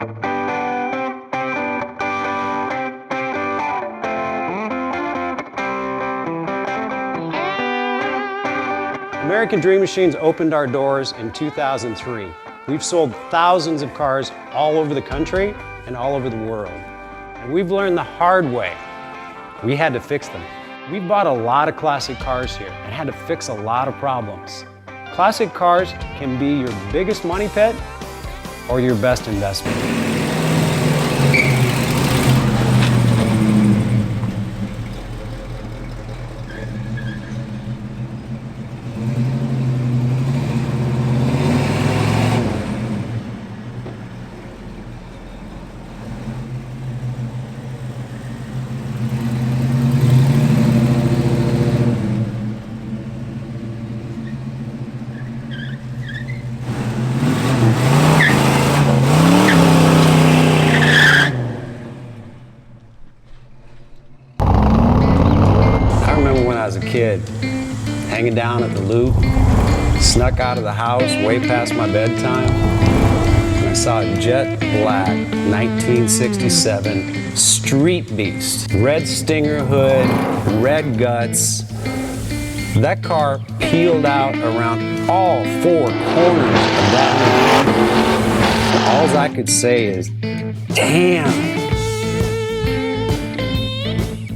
American Dream Machines opened our doors in 2003. We've sold thousands of cars all over the country and all over the world. And we've learned the hard way. We had to fix them. We bought a lot of classic cars here and had to fix a lot of problems. Classic cars can be your biggest money pit or your best investment. I was a kid, hanging down at the Loop, snuck out of the house way past my bedtime, and I saw a jet black 1967 Street Beast. Red Stinger hood, red guts. That car peeled out around all four corners of that hood. All I could say is, damn.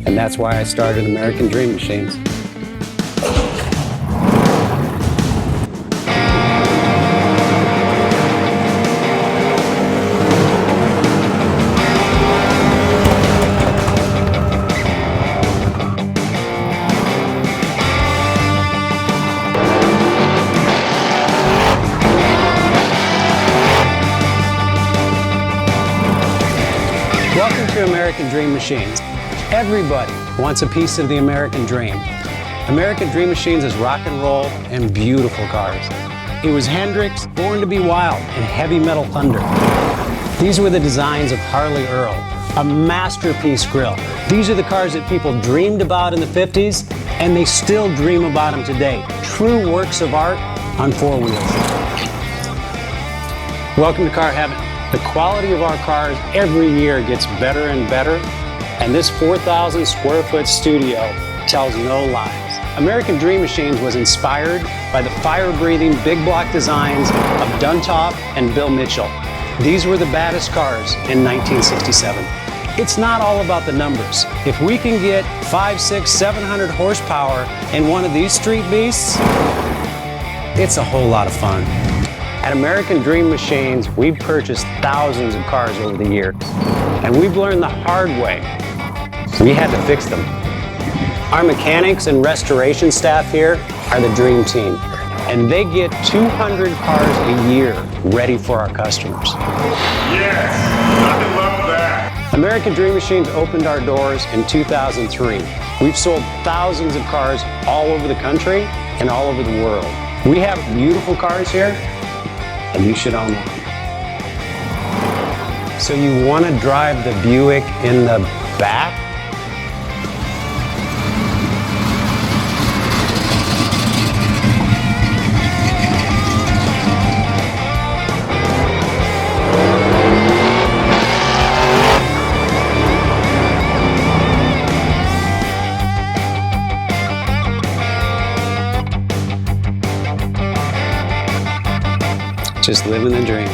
And that's why I started American Dream Machines. Welcome to American Dream Machines. Everybody wants a piece of the American dream. American Dream Machines is rock and roll and beautiful cars. It was Hendrix, Born to be Wild, and Heavy Metal Thunder. These were the designs of Harley Earl, a masterpiece grille. These are the cars that people dreamed about in the 50s, and they still dream about them today. True works of art on four wheels. Welcome to Car Heaven. The quality of our cars every year gets better and better, and this 4,000 square foot studio tells no lies. American Dream Machines was inspired by the fire-breathing big block designs of Duntop and Bill Mitchell. These were the baddest cars in 1967. It's not all about the numbers. If we can get 500, 600, 700 horsepower in one of these street beasts, it's a whole lot of fun. At American Dream Machines, we've purchased thousands of cars over the years, and we've learned the hard way. We had to fix them. Our mechanics and restoration staff here are the dream team, and they get 200 cars a year ready for our customers. Yes, I love that. American Dream Machines opened our doors in 2003. We've sold thousands of cars all over the country and all over the world. We have beautiful cars here, and you should own one. So you want to drive the Buick in the back? Just living the dream.